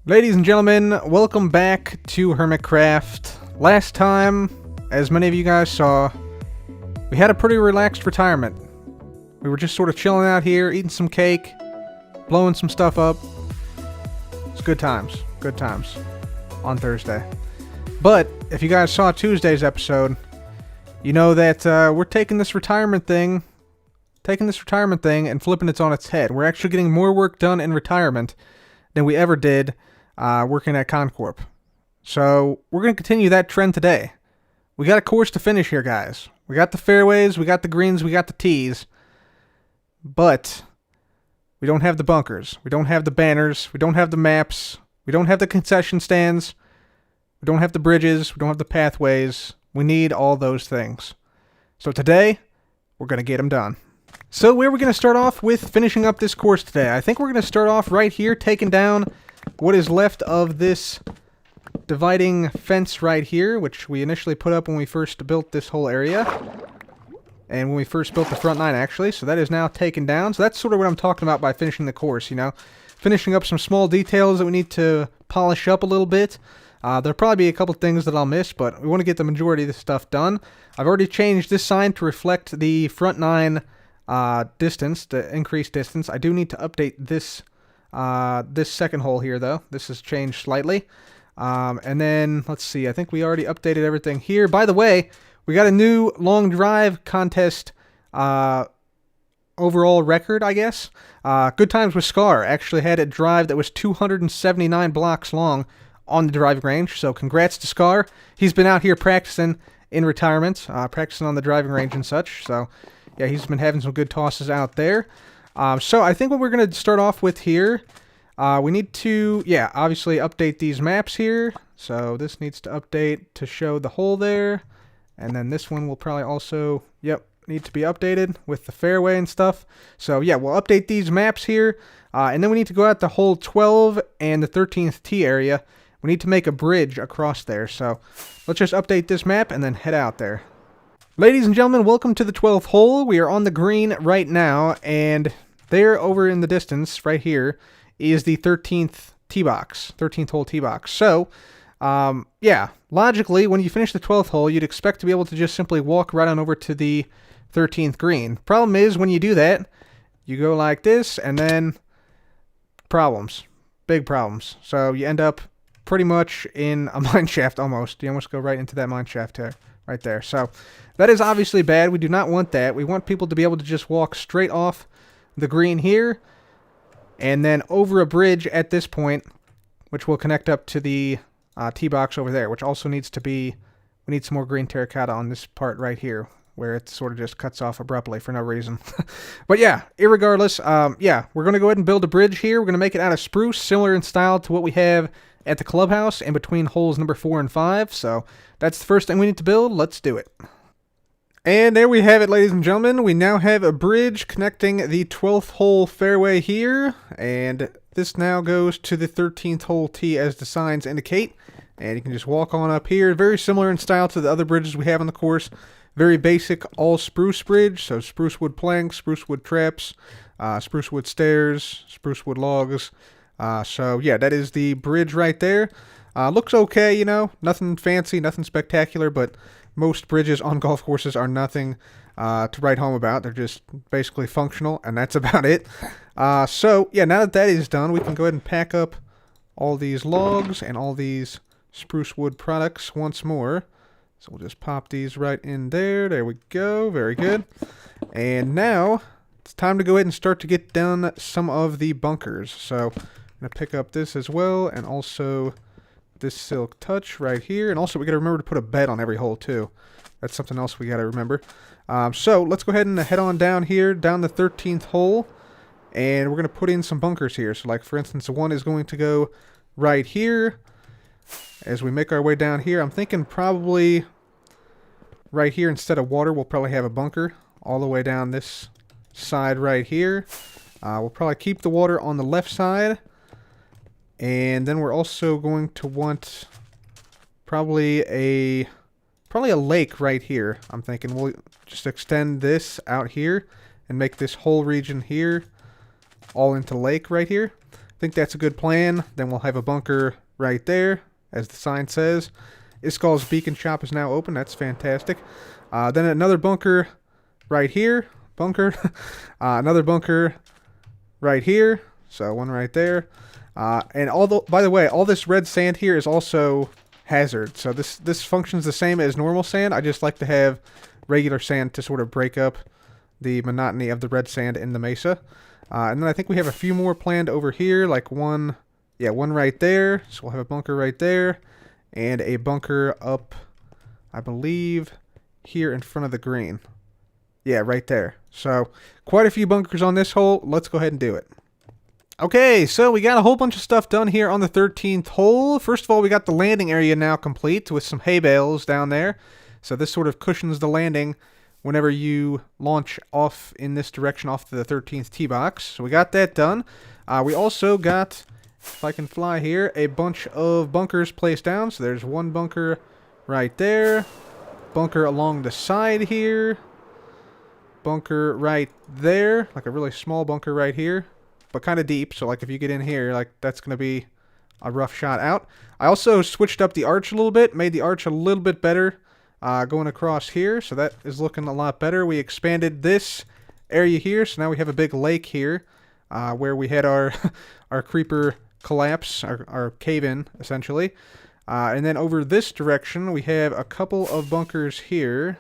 Ladies and gentlemen, welcome back to Hermitcraft. Last time, as many of you guys saw, we had a pretty relaxed retirement. We were just sort of chilling out here, eating some cake, blowing some stuff up. It's good times on Thursday. But if you guys saw Tuesday's episode, you know that we're taking this retirement thing and flipping it on its head. We're actually getting more work done in retirement than we ever did working at Corp. So we're going to continue that trend today. We got a course to finish here, guys. We got the fairways, we got the greens, we got the tees. But we don't have the bunkers. We don't have the banners. We don't have the maps. We don't have the concession stands. We don't have the bridges. We don't have the pathways. We need all those things. So today, we're going to get them done. So where are we going to start off with finishing up this course today? I think we're going to start off right here, taking down what is left of this dividing fence right here, which we initially put up when we first built this whole area. And when we first built the front nine, actually. So that is now taken down. So that's sort of what I'm talking about by finishing the course, you know. Finishing up some small details that we need to polish up a little bit. There'll probably be a couple things that I'll miss, but we want to get the majority of this stuff done. I've already changed this sign to reflect the front nine distance, the increased distance. I do need to update this this second hole here, though. This has changed slightly. And then, let's see, I think we already updated everything here. By the way, we got a new long drive contest overall record, I guess. Good Times with Scar actually had a drive that was 279 blocks long on the driving range, so congrats to Scar. He's been out here practicing in retirement, practicing on the driving range and such, so yeah, he's been having some good tosses out there. So I think what we're going to start off with here, we need to, yeah, obviously update these maps here. So this needs to update to show the hole there, and then this one will probably also, yep, need to be updated with the fairway and stuff. So yeah, we'll update these maps here, and then we need to go out to hole 12 and the 13th tee area. We need to make a bridge across there, so let's just update this map and then head out there. Ladies and gentlemen, welcome to the 12th hole. We are on the green right now, and there over in the distance, right here, is the 13th tee box, 13th hole tee box. So, yeah, logically, when you finish the 12th hole, you'd expect to be able to just simply walk right on over to the 13th green. Problem is, when you do that, you go like this, and then problems. Big problems. So you end up pretty much in a mine shaft almost. You almost go right into that mine shaft here, right there. So that is obviously bad. We do not want that. We want people to be able to just walk straight off the green here and then over a bridge at this point, which will connect up to the tee box over there, which also needs to be, we need some more green terracotta on this part right here where it sort of just cuts off abruptly for no reason. But yeah, irregardless, yeah, we're going to go ahead and build a bridge here. We're going to make it out of spruce, similar in style to what we have at the clubhouse in between holes number 4 and 5. So that's the first thing we need to build. Let's do it. And there we have it, ladies and gentlemen. We now have a bridge connecting the 12th hole fairway here, and this now goes to the 13th hole tee as the signs indicate. And you can just walk on up here. Very similar in style to the other bridges we have on the course. Very basic all spruce bridge, so spruce wood planks, spruce wood traps, spruce wood stairs, spruce wood logs. So yeah, that is the bridge right there. Looks okay, you know, nothing fancy, nothing spectacular, but most bridges on golf courses are nothing to write home about. They're just basically functional, and that's about it. So yeah, now that that is done, we can go ahead and pack up all these logs and all these spruce wood products once more. So we'll just pop these right in there. There we go. Very good. And now it's time to go ahead and start to get down some of the bunkers. So I'm going to pick up this as well, and also this silk touch right here. And also we got to remember to put a bed on every hole too. That's something else we got to remember. So let's go ahead and head on down here, down the 13th hole. And we're going to put in some bunkers here. So like for instance, one is going to go right here. As we make our way down here, I'm thinking probably right here instead of water, we'll probably have a bunker all the way down this side right here. We'll probably keep the water on the left side. And then we're also going to want probably a lake right here. I'm thinking we'll just extend this out here and make this whole region here all into lake right here. think that's a good plan. Then we'll have a bunker right there, as the sign says. Iskal's Beacon Shop is now open. That's fantastic. Then another bunker right here. Another bunker right here. So one right there. And by the way, all this red sand here is also hazard. So this functions the same as normal sand. I just like to have regular sand to sort of break up the monotony of the red sand in the mesa. And then I think we have a few more planned over here, like one right there. So we'll have a bunker right there, and a bunker up, I believe, here in front of the green. Yeah, right there. So quite a few bunkers on this hole. Let's go ahead and do it. Okay, so we got a whole bunch of stuff done here on the 13th hole. First of all, we got the landing area now complete with some hay bales down there. So this sort of cushions the landing whenever you launch off in this direction off to the 13th tee box. So we got that done. We also got, if I can fly here, a bunch of bunkers placed down. So there's one bunker right there. Bunker along the side here. Bunker right there. Like a really small bunker right here, but kind of deep. So like if you get in here, like that's going to be a rough shot out. I also switched up the arch a little bit, made the arch a little bit better going across here. So that is looking a lot better. We expanded this area here. So now we have a big lake here where we had our, our creeper collapse, our cave-in essentially. And then over this direction, we have a couple of bunkers here.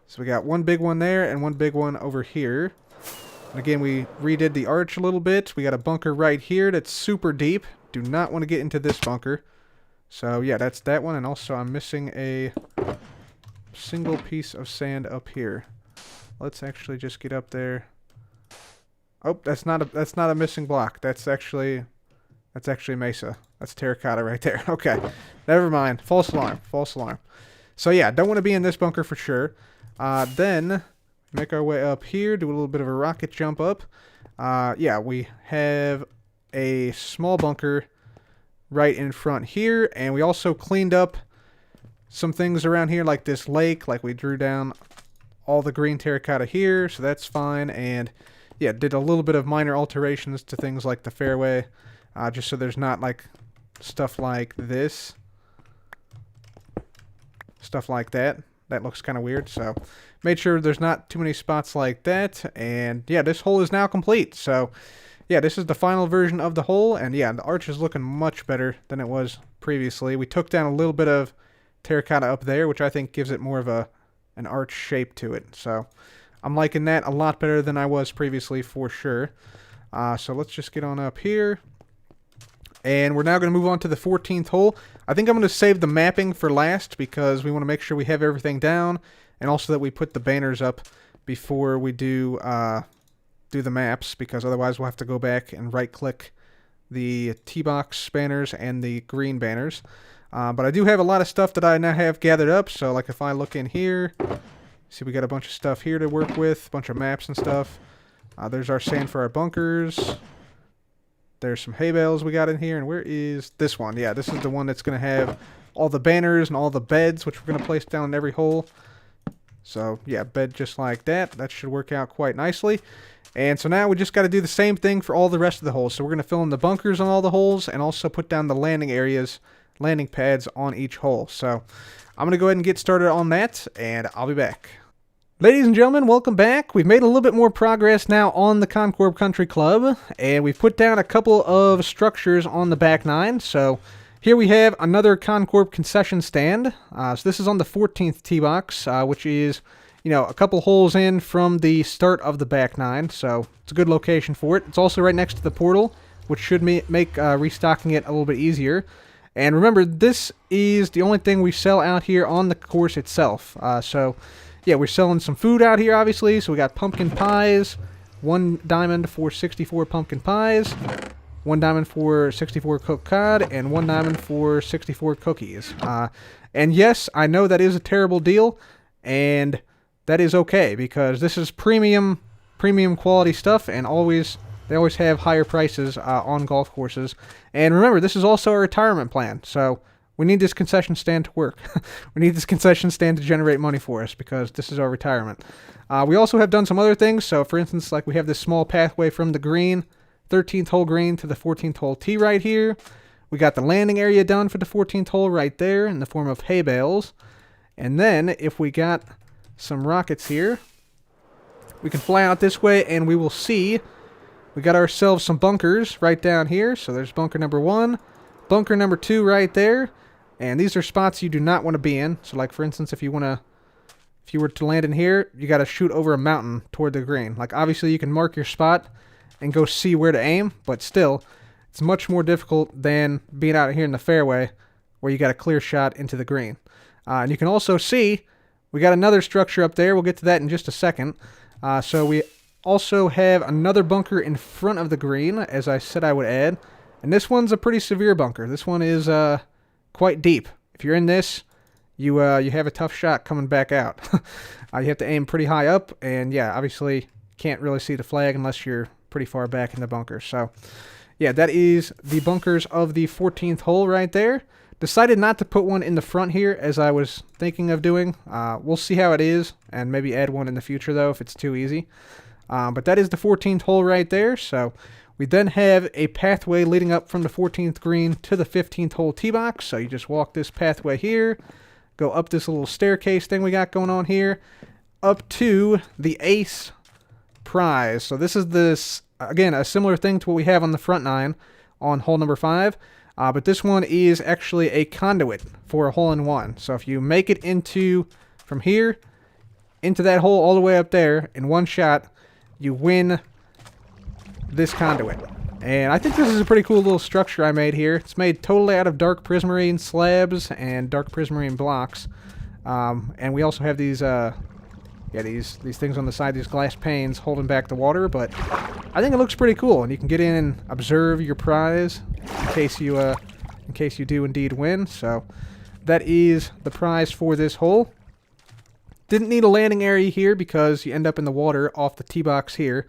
So we got one big one there and one big one over here. And again, we redid the arch a little bit. We got a bunker right here that's super deep. Do not want to get into this bunker. So yeah, that's that one. And also I'm missing a single piece of sand up here. Let's actually just get up there. Oh, that's not a missing block. That's actually mesa. That's terracotta right there. Okay. Never mind. False alarm. False alarm. So yeah, don't want to be in this bunker for sure. Then make our way up here, do a little bit of a rocket jump up. Yeah, we have a small bunker right in front here, and we also cleaned up some things around here like this lake, like we drew down all the green terracotta here, so that's fine. And yeah, did a little bit of minor alterations to things like the fairway, just so there's not like stuff like this, stuff like that. That looks kind of weird, so made sure there's not too many spots like that. And yeah, this hole is now complete. So yeah, this is the final version of the hole, and yeah, the arch is looking much better than it was previously. We took down a little bit of terracotta up there, which I think gives it more of an arch shape to it. So I'm liking that a lot better than I was previously for sure. So let's just get on up here. And we're now going to move on to the 14th hole. I think I'm going to save the mapping for last because we want to make sure we have everything down, and also that we put the banners up before we do the maps, because otherwise we'll have to go back and right-click the T-box banners and the green banners. But I do have a lot of stuff that I now have gathered up. So like if I look in here, see we got a bunch of stuff here to work with, a bunch of maps and stuff. There's our sand for our bunkers. There's some hay bales we got in here, and where is this one? Yeah, this is the one that's going to have all the banners and all the beds, which we're going to place down in every hole. So yeah, bed just like that. That should work out quite nicely. And so now we just got to do the same thing for all the rest of the holes. So we're going to fill in the bunkers on all the holes, and also put down the landing areas, landing pads on each hole. So I'm going to go ahead and get started on that, and I'll be back. Ladies and gentlemen, welcome back. We've made a little bit more progress now on the Corp Country Club, and we've put down a couple of structures on the back nine. So here we have another Corp concession stand. So this is on the 14th tee box, which is, you know, a couple holes in from the start of the back nine. So it's a good location for it. It's also right next to the portal, which should make restocking it a little bit easier. And remember, this is the only thing we sell out here on the course itself. So yeah, we're selling some food out here, obviously. So we got pumpkin pies, 1 diamond for 64 pumpkin pies, 1 diamond for 64 cooked cod, and 1 diamond for 64 cookies. And yes, I know that is a terrible deal, and that is okay, because this is premium quality stuff, and they always have higher prices on golf courses. And remember, this is also a retirement plan, so we need this concession stand to work. We need this concession stand to generate money for us, because this is our retirement. We also have done some other things. So, for instance, like we have this small pathway from the green 13th hole green to the 14th hole tee right here. We got the landing area done for the 14th hole right there in the form of hay bales. And then if we got some rockets here, we can fly out this way and we will see we got ourselves some bunkers right down here. So there's bunker number 1, bunker number 2 right there. And these are spots you do not want to be in. So like for instance, if you were to land in here, you got to shoot over a mountain toward the green. Like obviously you can mark your spot and go see where to aim, but still it's much more difficult than being out here in the fairway where you got a clear shot into the green. And you can also see we got another structure up there. We'll get to that in just a second. So we also have another bunker in front of the green, as I said I would add. And this one's a pretty severe bunker. This one is quite deep. If you're in this, you have a tough shot coming back out. You have to aim pretty high up, and yeah, obviously can't really see the flag unless you're pretty far back in the bunker. So yeah, that is the bunkers of the 14th hole right there. Decided not to put one in the front here as I was thinking of doing. We'll see how it is and maybe add one in the future though if it's too easy. But that is the 14th hole right there. So we then have a pathway leading up from the 14th green to the 15th hole tee box. So you just walk this pathway here, go up this little staircase thing we got going on here, up to the ace prize. So this is again, a similar thing to what we have on the front 9 on hole number 5. But this one is actually a conduit for a hole-in-one. So if you make it from here into that hole all the way up there in one shot, you win this conduit. And I think this is a pretty cool little structure I made here. It's made totally out of dark prismarine slabs and dark prismarine blocks. And we also have these things on the side, these glass panes holding back the water. But I think it looks pretty cool, and you can get in and observe your prize in case you do indeed win. So that is the prize for this hole. Didn't need a landing area here because you end up in the water off the tee box here.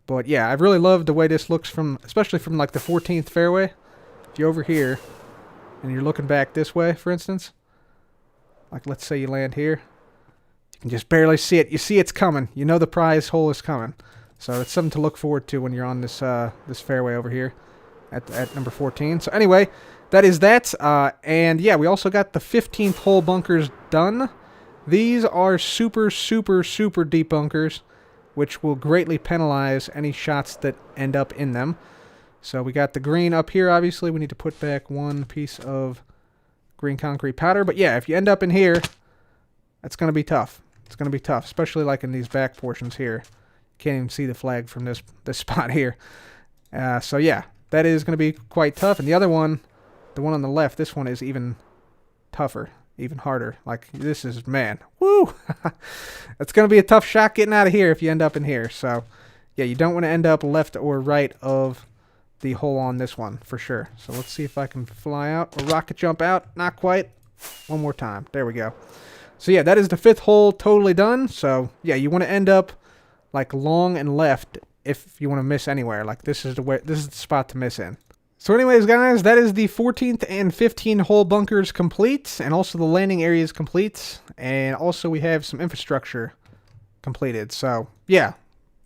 But yeah, I really love the way this looks especially from like the 14th fairway. If you're over here and you're looking back this way, for instance, like let's say you land here, you can just barely see it. You see it's coming. You know the prize hole is coming. So it's something to look forward to when you're on this fairway over here at number 14. So anyway, that is that. And yeah, we also got the 15th hole bunkers done. These are super, super, super deep bunkers, which will greatly penalize any shots that end up in them. So we got the green up here, obviously. We need to put back one piece of green concrete powder. But yeah, if you end up in here, that's going to be tough. It's going to be tough, especially like in these back portions here. Can't even see the flag from this spot here. So yeah, that is going to be quite tough. And the other one, the one on the left, this one is even tougher, even harder. Like this is, man, woo! It's going to be a tough shot getting out of here if you end up in here. So yeah, you don't want to end up left or right of the hole on this one for sure. So let's see if I can fly out or rocket jump out. Not quite. One more time. There we go. So yeah, that is the 5th hole totally done. So yeah, you want to end up like long and left if you want to miss anywhere. Like this is the spot to miss in. So anyways, guys, that is the 14th and 15th hole bunkers complete, and also the landing area is complete, and also we have some infrastructure completed. So yeah,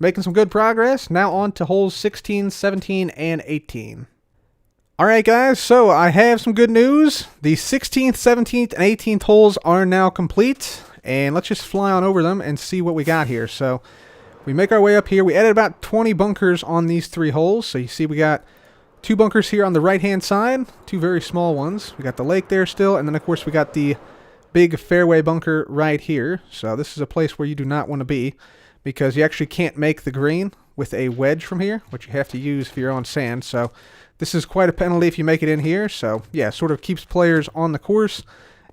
making some good progress. Now on to holes 16, 17, and 18. Alright guys, so I have some good news. The 16th, 17th, and 18th holes are now complete, and let's just fly on over them and see what we got here. So we make our way up here. We added about 20 bunkers on these 3 holes. So you see we got 2 bunkers here on the right-hand side, 2 very small ones. We got the lake there still, and then of course we got the big fairway bunker right here. So this is a place where you do not want to be because you actually can't make the green with a wedge from here, which you have to use if you're on sand. So this is quite a penalty if you make it in here. So yeah, sort of keeps players on the course.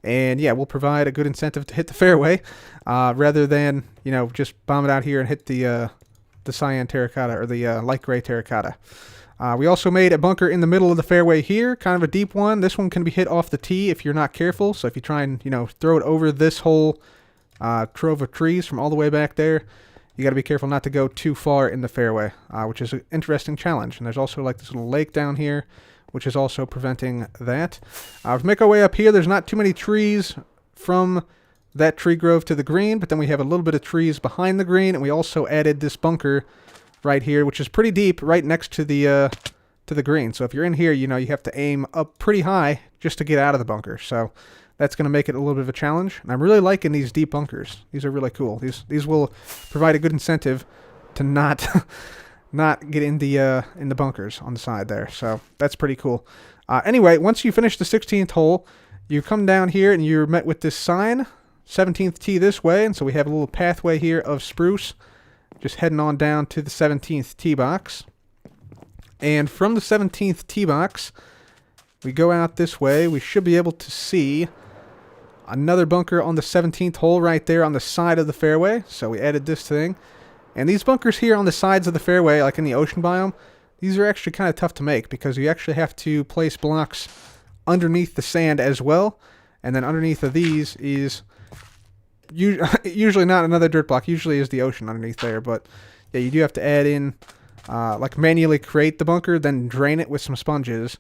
And yeah, we'll provide a good incentive to hit the fairway rather than, you know, just bomb it out here and hit the cyan terracotta or the light gray terracotta. We also made a bunker in the middle of the fairway here, kind of a deep one. This one can be hit off the tee if you're not careful. So if you try and, you know, throw it over this whole trove of trees from all the way back there, you got to be careful not to go too far in the fairway, which is an interesting challenge. And there's also like this little lake down here, which is also preventing that. If we make our way up here, there's not too many trees from that tree grove to the green, but then we have a little bit of trees behind the green, and we also added this bunker right here, which is pretty deep, right next to the green. So if you're in here, you know, you have to aim up pretty high just to get out of the bunker. So that's going to make it a little bit of a challenge. And I'm really liking these deep bunkers. These are really cool. These will provide a good incentive to not not get in the bunkers on the side there. So that's pretty cool. Anyway, once you finish the 16th hole, you come down here and you're met with this sign, 17th tee this way. And so we have a little pathway here of spruce, just heading on down to the 17th tee box. And from the 17th tee box, we go out this way. We should be able to see another bunker on the 17th hole right there on the side of the fairway. So we added this thing. And these bunkers here on the sides of the fairway, like in the ocean biome, these are actually kind of tough to make because you actually have to place blocks underneath the sand as well. And then underneath of these is usually not another dirt block. Usually is the ocean underneath there. But yeah, you do have to add in, like manually create the bunker, then drain it with some sponges,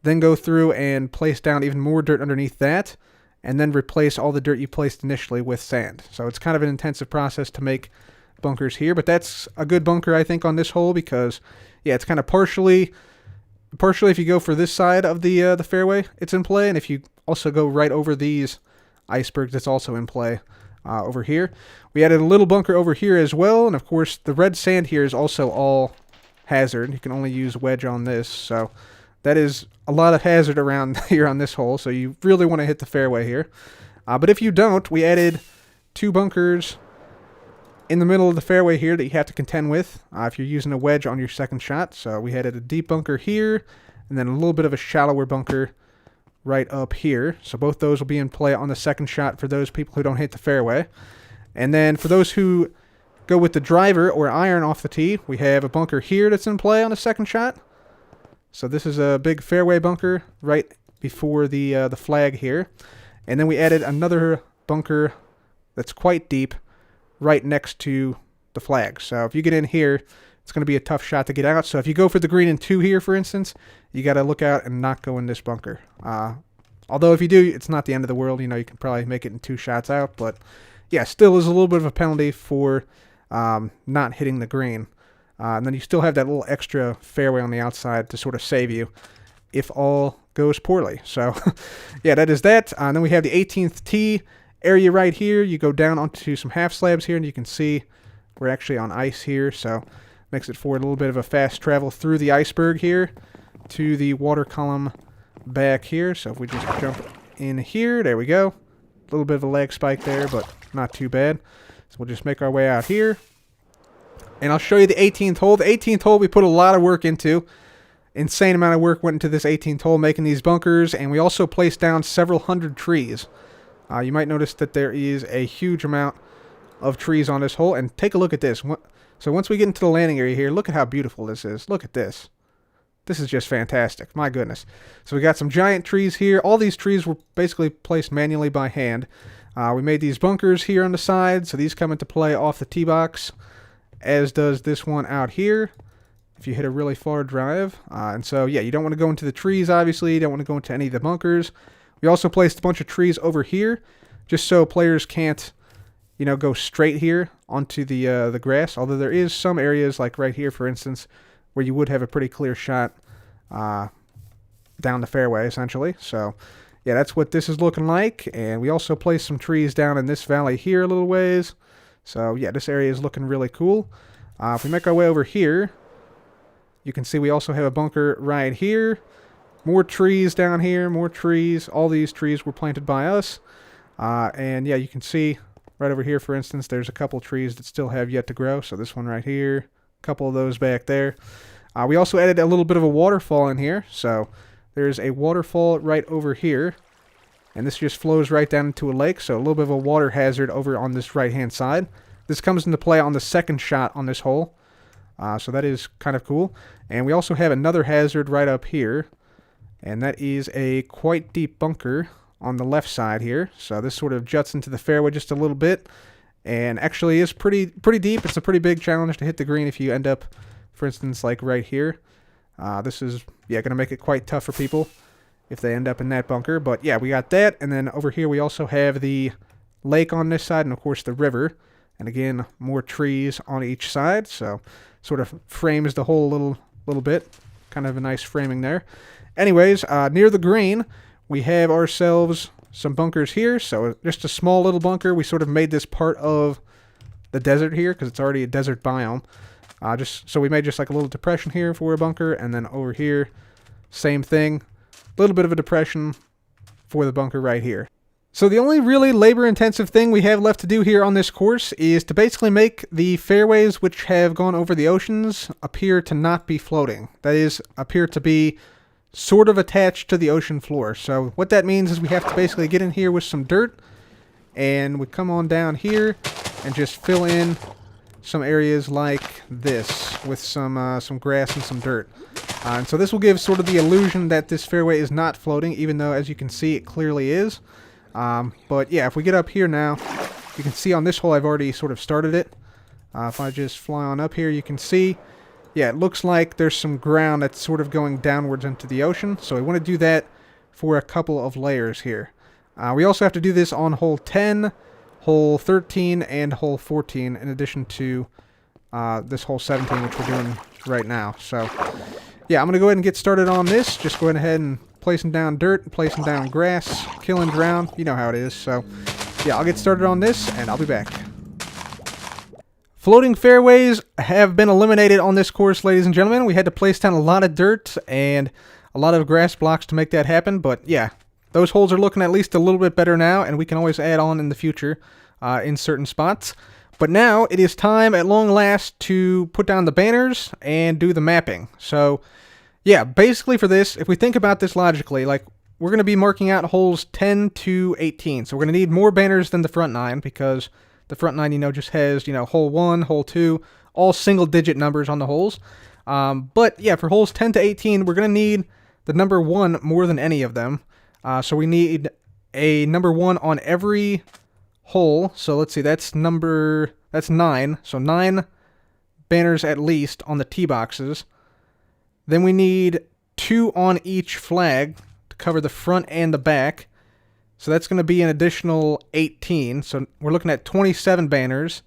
then go through and place down even more dirt underneath that, and then replace all the dirt you placed initially with sand. So it's kind of an intensive process to make bunkers here, but that's a good bunker, I think, on this hole because, yeah, it's kind of partially if you go for this side of the fairway, it's in play, and if you also go right over these icebergs, it's also in play over here. We added a little bunker over here as well, and of course, the red sand here is also all hazard. You can only use wedge on this, so that is a lot of hazard around here on this hole, so you really want to hit the fairway here. But if you don't, we added 2 bunkers in the middle of the fairway here that you have to contend with if you're using a wedge on your second shot. So we added a deep bunker here, and then a little bit of a shallower bunker right up here. So both those will be in play on the second shot for those people who don't hit the fairway. And then for those who go with the driver or iron off the tee, we have a bunker here that's in play on the second shot. So this is a big fairway bunker right before the flag here. And then we added another bunker that's quite deep right next to the flag. So if you get in here, it's going to be a tough shot to get out. So if you go for the green in 2 here, for instance, you got to look out and not go in this bunker. Although if you do, it's not the end of the world. You know, you can probably make it in 2 shots out. But yeah, still is a little bit of a penalty for not hitting the green. And then you still have that little extra fairway on the outside to sort of save you if all goes poorly. So yeah, that is that. And then we have the 18th tee area right here. You go down onto some half slabs here, and you can see we're actually on ice here. So makes it for a little bit of a fast travel through the iceberg here to the water column back here. So if we just jump in here, there we go. A little bit of a lag spike there, but not too bad. So we'll just make our way out here. And I'll show you the 18th hole. The 18th hole we put a lot of work into. Insane amount of work went into this 18th hole making these bunkers. And we also placed down several hundred trees. You might notice that there is a huge amount of trees on this hole. And take a look at this. So once we get into the landing area here, look at how beautiful this is. Look at this. This is just fantastic. My goodness. So we got some giant trees here. All these trees were basically placed manually by hand. We made these bunkers here on the side. So these come into play off the tee box, as does this one out here if you hit a really far drive. And so, yeah, you don't want to go into the trees, obviously. You don't want to go into any of the bunkers. We also placed a bunch of trees over here just so players can't, you know, go straight here onto the grass. Although there is some areas, like right here, for instance, where you would have a pretty clear shot down the fairway, essentially. So, yeah, that's what this is looking like. And we also placed some trees down in this valley here a little ways. So, yeah, this area is looking really cool. If we make our way over here, you can see we also have a bunker right here. More trees down here, more trees. All these trees were planted by us. And, yeah, you can see right over here, for instance, there's a couple trees that still have yet to grow. So this one right here, a couple of those back there. We also added a little bit of a waterfall in here. So there's a waterfall right over here. And this just flows right down into a lake, so a little bit of a water hazard over on this right-hand side. This comes into play on the second shot on this hole, so that is kind of cool. And we also have another hazard right up here, and that is a quite deep bunker on the left side here. So this sort of juts into the fairway just a little bit, and actually is pretty deep. It's a pretty big challenge to hit the green if you end up, for instance, like right here. This is, yeah, going to make it quite tough for people if they end up in that bunker. But yeah, we got that. And then over here we also have the lake on this side and of course the river. And again, more trees on each side. So sort of frames the hole a little bit. Kind of a nice framing there. Anyways, near the green, we have ourselves some bunkers here. So just a small little bunker. We sort of made this part of the desert here because it's already a desert biome. So we made just like a little depression here for a bunker, and then over here, same thing. A little bit of a depression for the bunker right here. So the only really labor-intensive thing we have left to do here on this course is to basically make the fairways which have gone over the oceans appear to not be floating. That is, appear to be sort of attached to the ocean floor. So what that means is we have to basically get in here with some dirt, and we come on down here and just fill in some areas like this with some grass and some dirt. And so this will give sort of the illusion that this fairway is not floating, even though, as you can see, it clearly is. But yeah, if we get up here now, you can see on this hole I've already sort of started it. If I just fly on up here, you can see, yeah, it looks like there's some ground that's sort of going downwards into the ocean. So we want to do that for a couple of layers here. We also have to do this on hole 10, hole 13, and hole 14, in addition to this hole 17, which we're doing right now. So yeah, I'm going to go ahead and get started on this. Just going ahead and placing down dirt, placing down grass, kill and drown. You know how it is. So yeah, I'll get started on this, and I'll be back. Floating fairways have been eliminated on this course, ladies and gentlemen. We had to place down a lot of dirt and a lot of grass blocks to make that happen. But yeah, those holes are looking at least a little bit better now, and we can always add on in the future in certain spots. But now it is time at long last to put down the banners and do the mapping. So yeah, basically for this, if we think about this logically, like we're going to be marking out holes 10 to 18. So we're going to need more banners than the front 9 because the front 9, you know, just has, you know, hole 1, hole 2, all single-digit numbers on the holes. But yeah, for holes 10 to 18, we're going to need the number 1 more than any of them. So we need a number 1 on every hole. So let's see, that's 9. So 9 banners at least on the tee boxes. Then we need 2 on each flag to cover the front and the back. So that's going to be an additional 18. So we're looking at 27 banners.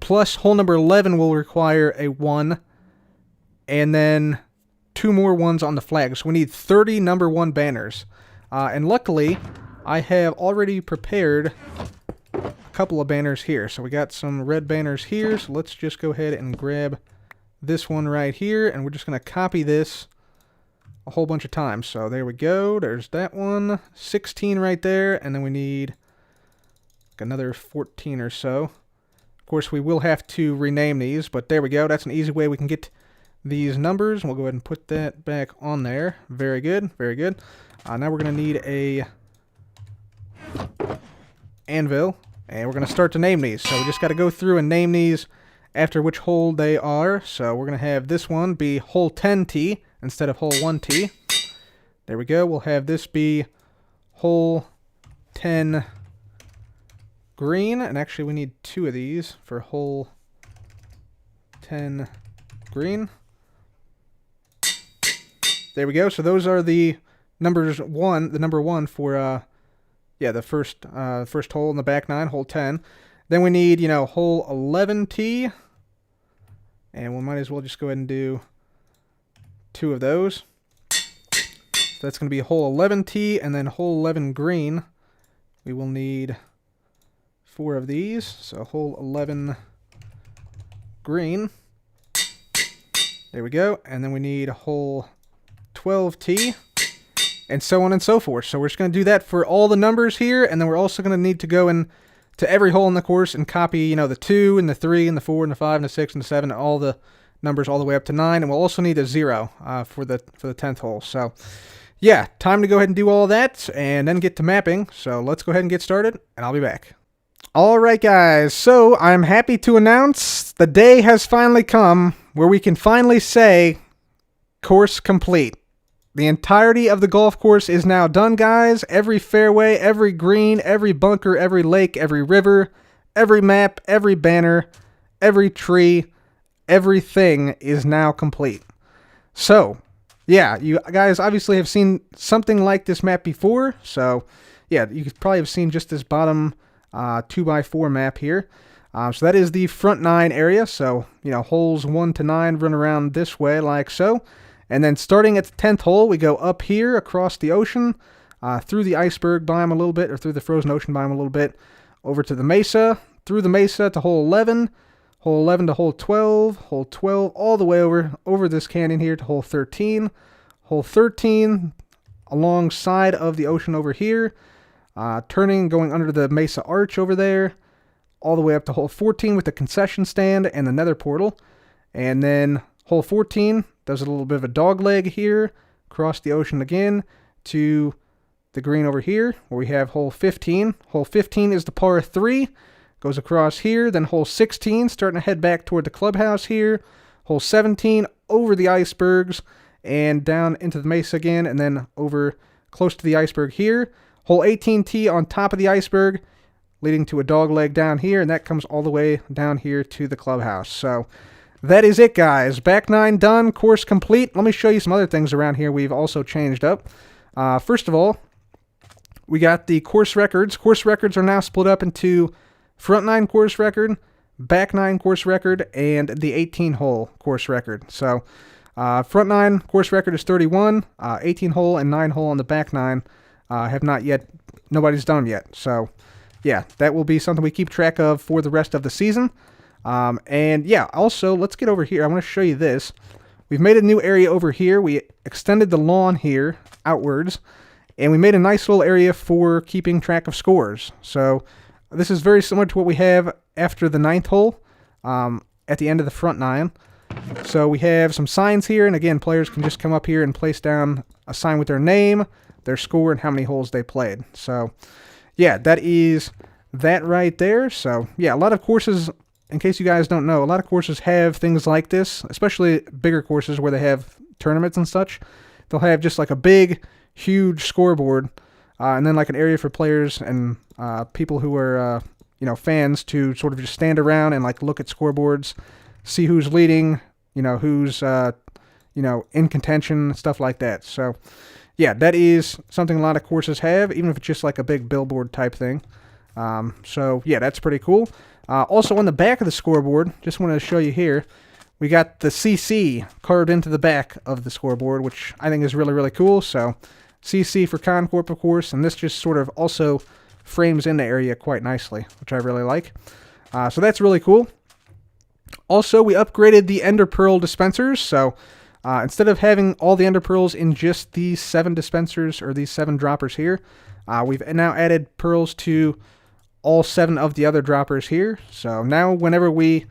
Plus hole number 11 will require a 1. And then 2 more ones on the flag. So we need 30 number 1 banners. And luckily, I have already prepared a couple of banners here. So we got some red banners here. So let's just go ahead and grab this one right here, and we're just going to copy this a whole bunch of times. So there we go. There's that one. 16 right there, and then we need another 14 or so. Of course, we will have to rename these, but there we go. That's an easy way we can get these numbers. We'll go ahead and put that back on there. Very good, very good. Now we're going to need a anvil, and we're going to start to name these. So we just got to go through and name these after which hole they are. So we're going to have this one be hole 10T instead of hole 1T. There we go. We'll have this be hole 10 green. And actually we need 2 of these for hole 10 green. There we go. So those are the numbers the number 1 for the first hole in the back 9, hole 10. Then we need, you know, hole 11T. And we might as well just go ahead and do 2 of those. So that's going to be hole 11T, and then hole 11 green. We will need 4 of these. So hole 11 green. There we go. And then we need hole 12T, and so on and so forth. So we're just going to do that for all the numbers here, and then we're also going to need to go in to every hole in the course and copy, you know, the 2 and the 3 and the 4 and the 5 and the 6 and the 7, and all the numbers all the way up to 9. And we'll also need a 0 for the 10th hole. So yeah, time to go ahead and do all that and then get to mapping. So let's go ahead and get started, and I'll be back. All right, guys. So I'm happy to announce the day has finally come where we can finally say course complete. The entirety of the golf course is now done, guys. Every fairway, every green, every bunker, every lake, every river, every map, every banner, every tree, everything is now complete. So, yeah, you guys obviously have seen something like this map before. So, yeah, you could probably have seen just this bottom 2x4 map here. So that is the front 9 area. So, holes 1 to 9 run around this way like so. And then starting at the 10th hole, we go up here across the ocean, through the iceberg biome a little bit, or through the frozen ocean biome a little bit, over to the mesa, through the mesa to hole 11 to hole 12, hole 12 all the way over this canyon here to hole 13, hole 13 alongside of the ocean over here, turning, going under the mesa arch over there, all the way up to hole 14 with the concession stand and the nether portal. And then hole 14 does a little bit of a dog leg here, across the ocean again to the green over here, where we have hole 15. Hole 15 is the par 3, goes across here. Then hole 16, starting to head back toward the clubhouse here. Hole 17 over the icebergs and down into the mesa again, and then over close to the iceberg here. Hole 18T on top of the iceberg, leading to a dog leg down here, and that comes all the way down here to the clubhouse. So that is it, guys. Back 9 done, course complete. Let me show you some other things around here we've also changed up. First of all, we got the course records. Course records are now split up into front 9 course record, back 9 course record, and the 18-hole course record. So front 9 course record is 31, 18-hole and 9-hole on the back 9 have not yet, nobody's done them yet. So yeah, that will be something we keep track of for the rest of the season. And yeah, also, let's get over here. I want to show you this. We've made a new area over here. We extended the lawn here outwards, and we made a nice little area for keeping track of scores. So this is very similar to what we have after the 9th hole, at the end of the front 9. So we have some signs here, and again, players can just come up here and place down a sign with their name, their score, and how many holes they played. So yeah, that is that right there. So yeah, a lot of courses, in case you guys don't know, a lot of courses have things like this, especially bigger courses where they have tournaments and such. They'll have just like a big, huge scoreboard, and then like an area for players and people who are, fans to sort of just stand around and like look at scoreboards, see who's leading, who's, in contention, stuff like that. So yeah, that is something a lot of courses have, even if it's just like a big billboard type thing. So yeah, that's pretty cool. Also on the back of the scoreboard, just wanted to show you here, we got the CC carved into the back of the scoreboard, which I think is really, really cool. So CC for Corp, of course, and this just sort of also frames in the area quite nicely, which I really like. So that's really cool. Also, we upgraded the Ender Pearl dispensers. So instead of having all the Ender Pearls in just these 7 dispensers, or these 7 droppers here, we've now added pearls to all 7 of the other droppers here. So now whenever we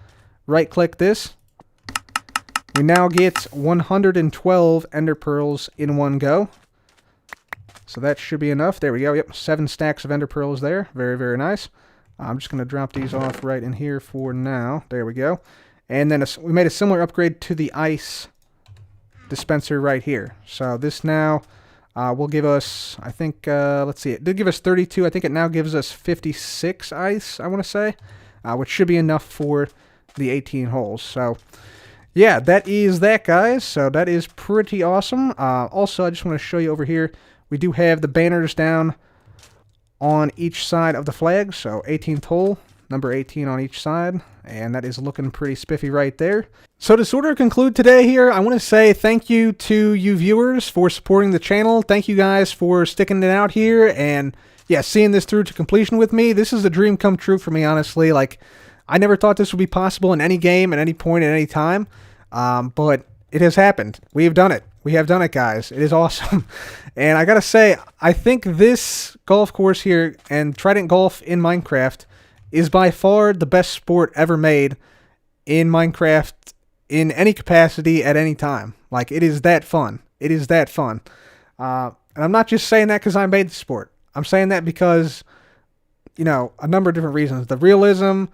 right-click this, we now get 112 Ender Pearls in one go. So that should be enough. There we go. Yep, 7 stacks of Ender Pearls there. Very, very nice. I'm just going to drop these off right in here for now. There we go. And then we made a similar upgrade to the ice dispenser right here. So this now will give us, I think, let's see, it did give us 32. I think it now gives us 56 ice, I want to say, which should be enough for the 18 holes. So yeah, that is that, guys. So that is pretty awesome. Also, I just want to show you over here, we do have the banners down on each side of the flag. So 18th hole, number 18 on each side, and that is looking pretty spiffy right there. So to sort of conclude today here, I want to say thank you to you viewers for supporting the channel. Thank you guys for sticking it out here and yeah, seeing this through to completion with me. This is a dream come true for me, honestly. Like, I never thought this would be possible in any game, at any point, at any time, but it has happened. We have done it. We have done it, guys. It is awesome. And I gotta say, I think this golf course here and Trident Golf in Minecraft is by far the best sport ever made in Minecraft in any capacity at any time. Like, it is that fun. It is that fun. And I'm not just saying that because I made the sport. I'm saying that because, a number of different reasons. The realism,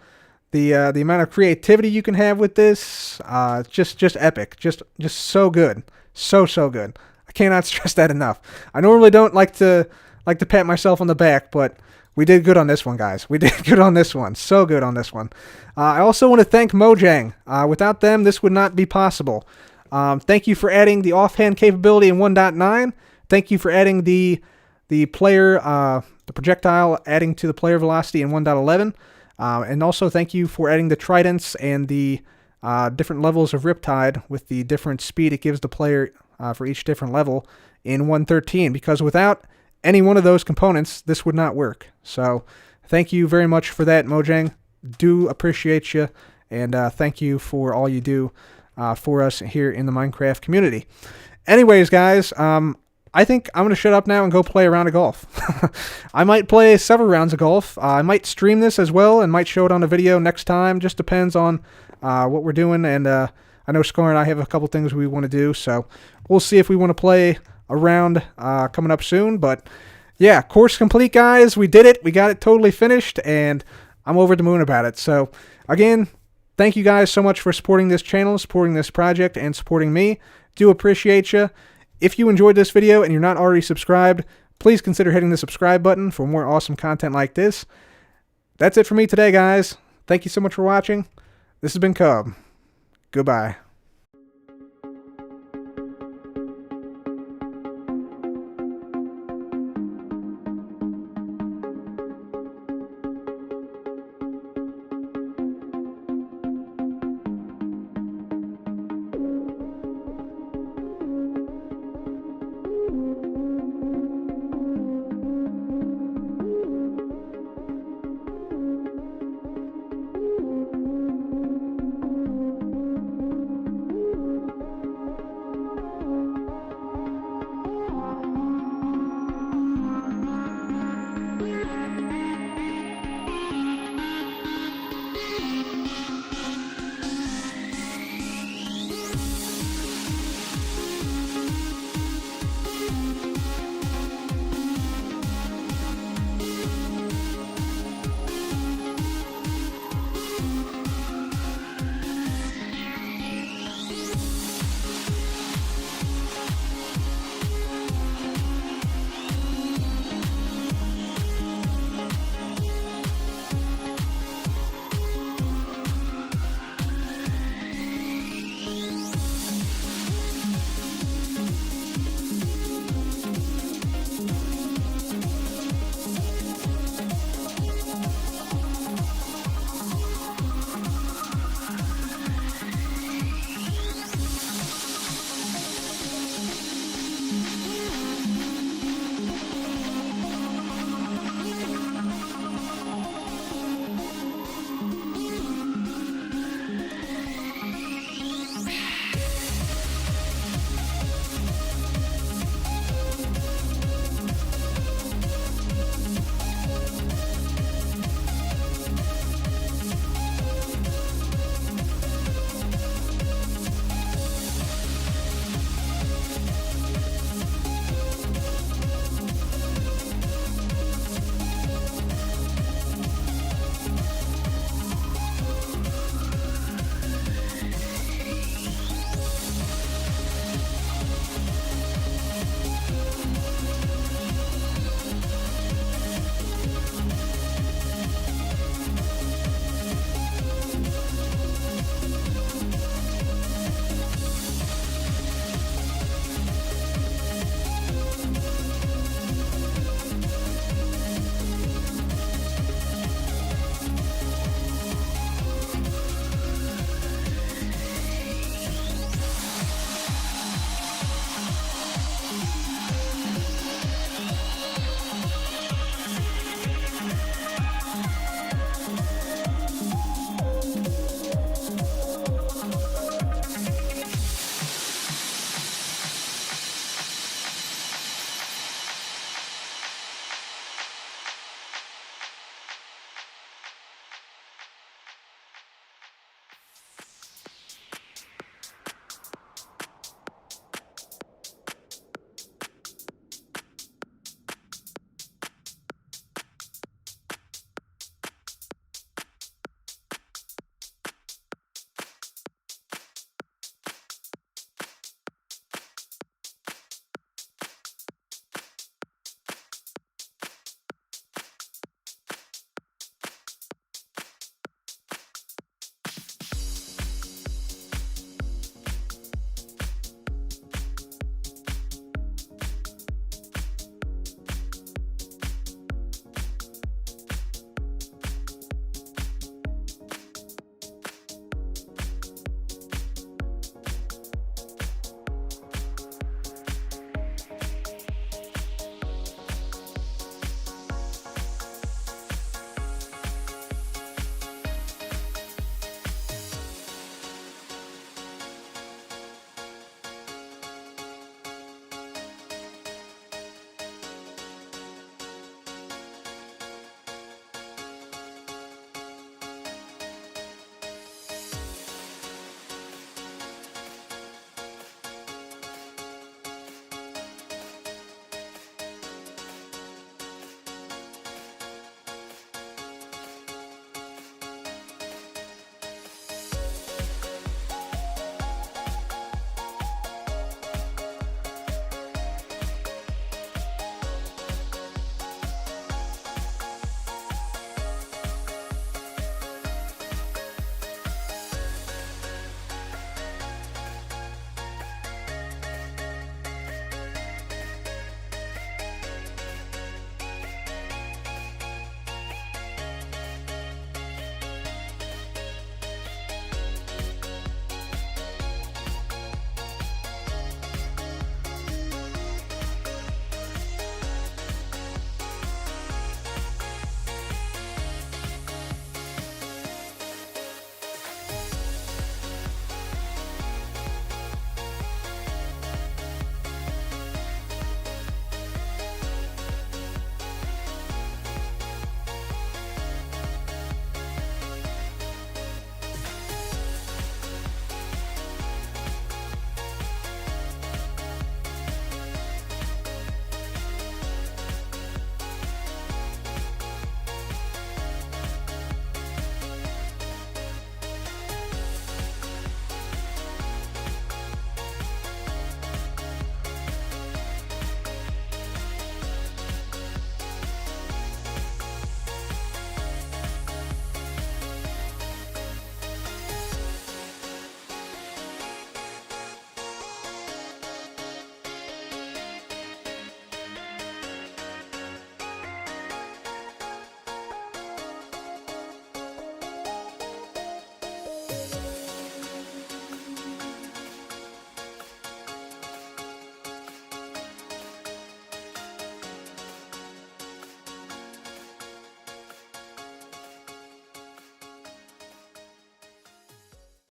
the amount of creativity you can have with this, just epic. Just so good. So good. I cannot stress that enough. I normally don't like to pat myself on the back, but we did good on this one, guys. We did good on this one. So good on this one. I also want to thank Mojang. Without them, this would not be possible. Thank you for adding the offhand capability in 1.9. Thank you for adding the player, the projectile, adding to the player velocity in 1.11. And also thank you for adding the tridents and the different levels of Riptide with the different speed it gives the player for each different level in 1.13, because without any one of those components, this would not work. So thank you very much for that, Mojang. Do appreciate you, and thank you for all you do for us here in the Minecraft community. Anyways, guys, I think I'm going to shut up now and go play a round of golf. I might play several rounds of golf. I might stream this as well and might show it on a video next time. Just depends on what we're doing. And I know Scar and I have a couple things we want to do, so we'll see if we want to play a round coming up soon. But yeah, course complete, guys. We did it. We got it totally finished, and I'm over the moon about it. So again, thank you guys so much for supporting this channel, supporting this project, and supporting me. Do appreciate you. If you enjoyed this video and you're not already subscribed, please consider hitting the subscribe button for more awesome content like this. That's it for me today, guys. Thank you so much for watching. This has been Cub. Goodbye.